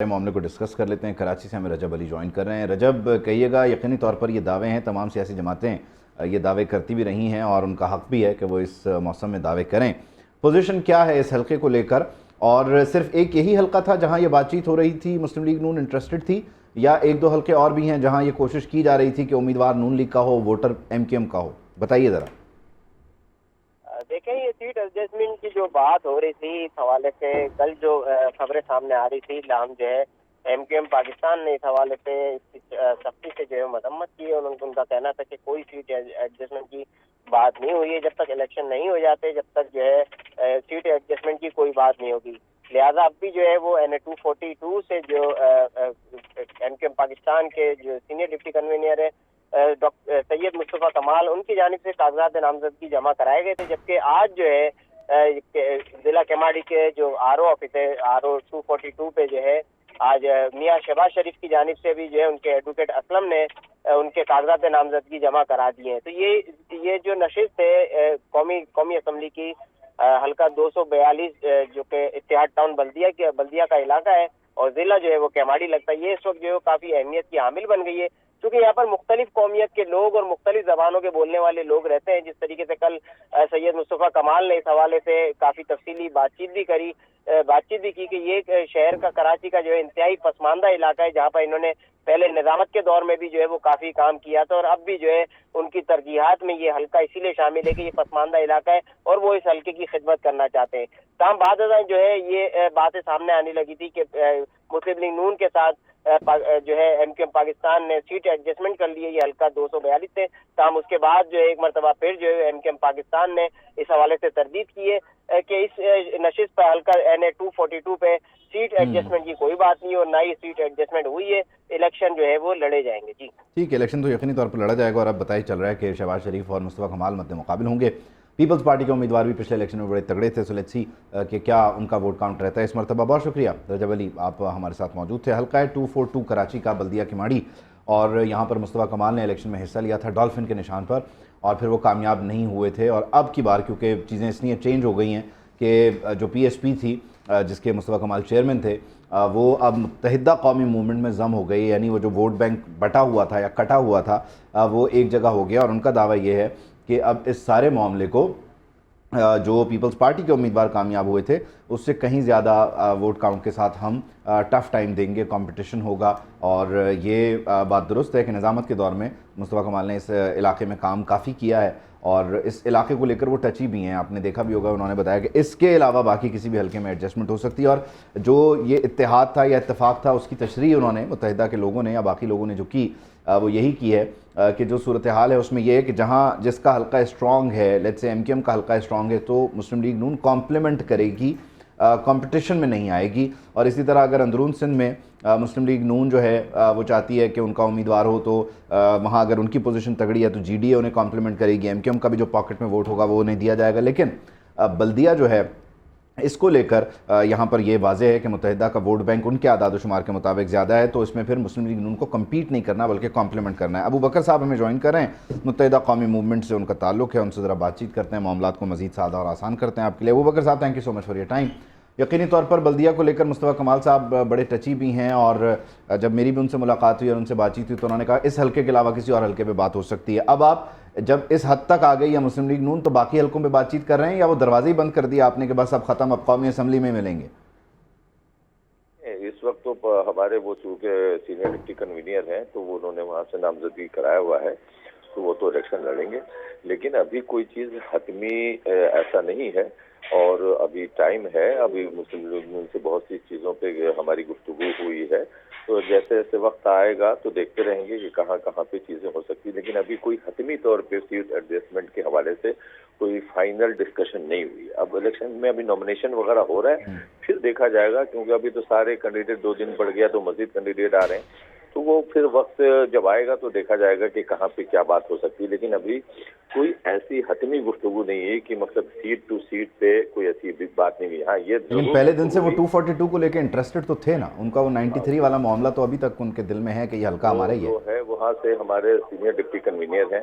معاملے کو ڈسکس کر لیتے ہیں۔ کراچی سے ہمیں رجب علی جوائن کر رہے ہیں۔ رجب، کہیے گا یقینی طور پر یہ دعوے ہیں، تمام سیاسی جماعتیں یہ دعوے کرتی بھی رہی ہیں اور ان کا حق بھی ہے کہ وہ اس موسم میں دعوے کریں۔ پوزیشن کیا ہے اس حلقے کو لے کر؟ اور صرف ایک یہی حلقہ تھا جہاں یہ بات چیت ہو رہی تھی، مسلم لیگ نون انٹرسٹڈ تھی، یا ایک دو حلقے اور بھی ہیں جہاں یہ کوشش کی جا رہی تھی کہ امیدوار نون لیگ کا ہو، ووٹر ایم کیو ایم کا ہو؟ بتائیے ذرا۔ دیکھیں، یہ سیٹ ایڈجسٹمنٹ کی جو بات ہو رہی تھی اس حوالے سے کل جو خبریں سامنے آ رہی تھی، لاہم جو ہے ایم کیو ایم پاکستان نے اس حوالے سے سختی سے جو ہے مذمت کی اور ان کا کہنا تھا کہ کوئی سیٹ ایڈجسٹمنٹ کی بات نہیں ہوئی ہے، جب تک الیکشن نہیں ہو جاتے جب تک جو ہے سیٹ ایڈجسٹمنٹ کی کوئی بات نہیں ہوگی۔ لہٰذا اب بھی جو ہے وہ این اے 242 سے جو ایم کیو ایم پاکستان کے جو سینئر ڈپٹی کنوینر ہے ڈاکٹر سید مصطفیٰ کمال، ان کی جانب سے کاغذات نامزدگی جمع کرائے گئے تھے، جبکہ آج جو ہے ضلع کیماڑی کے جو آر او آفس ہے RO 242 پہ جو ہے آج میاں شہباز شریف کی جانب سے بھی جو ہے ان کے ایڈوکیٹ اسلم نے ان کے کاغذات نامزدگی جمع کرا دیے ہیں۔ تو یہ جو نشست ہے قومی اسمبلی کی حلقہ 242 جو کہ اتحاد ٹاؤن بلدیہ کا علاقہ ہے اور ضلع جو ہے وہ کیماڑی لگتا ہے، یہ اس وقت جو ہے کافی اہمیت کی حامل بن گئی ہے، کیونکہ یہاں پر مختلف قومیت کے لوگ اور مختلف زبانوں کے بولنے والے لوگ رہتے ہیں۔ جس طریقے سے کل سید مصطفیٰ کمال نے اس حوالے سے کافی تفصیلی بات چیت بھی کی کہ یہ شہر کا کراچی کا جو ہے انتہائی پسماندہ علاقہ ہے، جہاں پر انہوں نے پہلے نظامت کے دور میں بھی جو ہے وہ کافی کام کیا تھا اور اب بھی جو ہے ان کی ترجیحات میں یہ حلقہ اسی لیے شامل ہے کہ یہ پسماندہ علاقہ ہے اور وہ اس حلقے کی خدمت کرنا چاہتے ہیں۔ تاہم بعد ازاں جو ہے یہ باتیں سامنے آنے لگی تھی کہ مسلم لیگ نون کے ساتھ جو ہے ایم کیو ایم پاکستان نے سیٹ ایڈجسٹمنٹ کر لی ہے، یہ حلقہ 242 سے۔ تاہم اس کے بعد جو ہے ایک مرتبہ پھر جو ہے ایم کیو ایم پاکستان نے اس حوالے سے تردید کی ہے کہ اس نشست پر حلقہ این اے 242 پہ سیٹ ایڈجسٹمنٹ کی کوئی بات نہیں اور نہ ہی سیٹ ایڈجسٹمنٹ ہوئی ہے، الیکشن جو ہے وہ لڑے جائیں گے۔ جی ٹھیک ہے، الیکشن تو یقینی طور پر لڑا جائے گا اور اب بتائی چل رہا ہے کہ شہباز شریف اور مصطفیٰ کمال مد مقابل ہوں گے۔ پیپلز پارٹی کے امیدوار بھی پچھلے الیکشن میں بڑے تگڑے تھے، سو لیٹس سی کہ کیا ان کا ووٹ کاؤنٹ رہتا ہے اس مرتبہ۔ بہت شکریہ رجب علی، آپ ہمارے ساتھ موجود تھے۔ حلقہ 242 کراچی کا بلدیہ کیماڑی، اور یہاں پر مصطفیٰ کمال نے الیکشن میں حصہ لیا تھا ڈالفن کے نشان پر اور پھر وہ کامیاب نہیں ہوئے تھے، اور اب کی بار کیونکہ چیزیں اس لیے چینج ہو گئی ہیں کہ جو پی ایس پی تھی جس کے مصطفیٰ کمال چیئرمین تھے، وہ اب متحدہ قومی موومنٹ میں ضم ہو گئی، یعنی وہ جو ووٹ بینک بٹا ہوا تھا یا کٹا ہوا تھا وہ ایک جگہ ہو گیا، اور ان کا دعویٰ یہ ہے کہ اب اس سارے معاملے کو جو پیپلز پارٹی کے امیدوار کامیاب ہوئے تھے اس سے کہیں زیادہ ووٹ کاؤنٹ کے ساتھ ہم ٹف ٹائم دیں گے، کمپٹیشن ہوگا۔ اور یہ بات درست ہے کہ نظامت کے دور میں مصطفیٰ کمال نے اس علاقے میں کام کافی کیا ہے اور اس علاقے کو لے کر وہ ٹچی بھی ہیں، آپ نے دیکھا بھی ہوگا، انہوں نے بتایا کہ اس کے علاوہ باقی کسی بھی حلقے میں ایڈجسٹمنٹ ہو سکتی ہے، اور جو یہ اتحاد تھا یا اتفاق تھا اس کی تشریح انہوں نے متحدہ کے لوگوں نے یا باقی لوگوں نے جو کی وہ یہی کی ہے کہ جو صورتحال ہے اس میں یہ ہے کہ جہاں جس کا حلقہ اسٹرانگ ہے، let's say M Q M کا حلقہ اسٹرانگ ہے تو مسلم لیگ نون کمپلیمنٹ کرے گی، کمپٹیشن میں نہیں آئے گی۔ اور اسی طرح اگر اندرون سندھ میں مسلم لیگ نون جو ہے وہ چاہتی ہے کہ ان کا امیدوار ہو تو وہاں اگر ان کی پوزیشن تگڑی ہے تو جی ڈی اے انہیں کمپلیمنٹ کرے گی، ایم کیو ایم کا بھی جو پاکٹ میں ووٹ ہوگا وہ انہیں دیا جائے گا۔ لیکن بلدیہ جو ہے اس کو لے کر یہاں پر یہ واضح ہے کہ متحدہ کا ووٹ بینک ان کے اعداد و شمار کے مطابق زیادہ ہے، تو اس میں پھر مسلم لیگ نون کو کمپیٹ نہیں کرنا بلکہ کمپلیمنٹ کرنا ہے۔ ابو بکر صاحب ہمیں جوائن کر رہے ہیں، متحدہ قومی موومنٹ سے ان کا تعلق ہے، ان سے ذرا بات چیت کرتے ہیں، معاملات کو مزید سادہ اور آسان کرتے ہیں آپ کے لیے۔ ابو بکر صاحب، thank you so much for your time. یقینی طور پر بلدیہ کو لے کر مصطفیٰ کمال صاحب بڑے ٹچی بھی ہیں، اور جب میری بھی ان سے ملاقات ہوئی اور ان سے بات چیت ہوئی تو انہوں نے کہا اس حلقے کے علاوہ کسی اور حلقے پہ بات ہو سکتی ہے۔ اب آپ جب اس حد تک آ گئی یا مسلم لیگ نون تو باقی حلقوں پہ بات چیت کر رہے ہیں یا وہ دروازے ہی بند کر دیا آپ نے کہ بس اب ختم، اب قومی اسمبلی میں ملیں گے؟ اس وقت تو ہمارے وہ چونکہ سینئر ڈپٹی کنوینئر ہیں تو وہ انہوں نے وہاں سے نامزدگی کرایا ہوا ہے تو وہ تو الیکشن لڑیں گے، لیکن ابھی کوئی چیز حتمی ایسا نہیں ہے اور ابھی ٹائم ہے۔ ابھی مسلم لیگ نون سے بہت سی چیزوں پہ ہماری گفتگو ہوئی ہے، تو جیسے جیسے وقت آئے گا تو دیکھتے رہیں گے کہ کہاں کہاں پہ چیزیں ہو سکتی، لیکن ابھی کوئی حتمی طور پہ سیٹ ایڈجسٹمنٹ کے حوالے سے کوئی فائنل ڈسکشن نہیں ہوئی۔ اب الیکشن میں ابھی نامینیشن وغیرہ ہو رہا ہے، پھر دیکھا جائے گا، کیونکہ ابھی تو سارے کینڈیڈیٹ 2 دن پڑ گیا تو مزید کینڈیڈیٹ آ رہے ہیں، تو وہ پھر وقت جب آئے گا تو دیکھا جائے گا کہ کہاں پہ کیا بات ہو سکتی ہے، لیکن ابھی کوئی ایسی حتمی گفتگو نہیں ہے کہ مطلب سیٹ ٹو سیٹ پہ کوئی ایسی بگ بات نہیں ہوئی۔ ہاں یہ لیکن پہلے دن سے وہ 242 کو لے کے انٹرسٹڈ تو تھے نا، ان کا وہ 93 والا معاملہ تو ابھی تک ان کے دل میں ہے کہ یہ حلقہ ہمارا ہی ہے۔ جو ہے وہاں سے ہمارے سینئر ڈپٹی کنوینئر ہیں،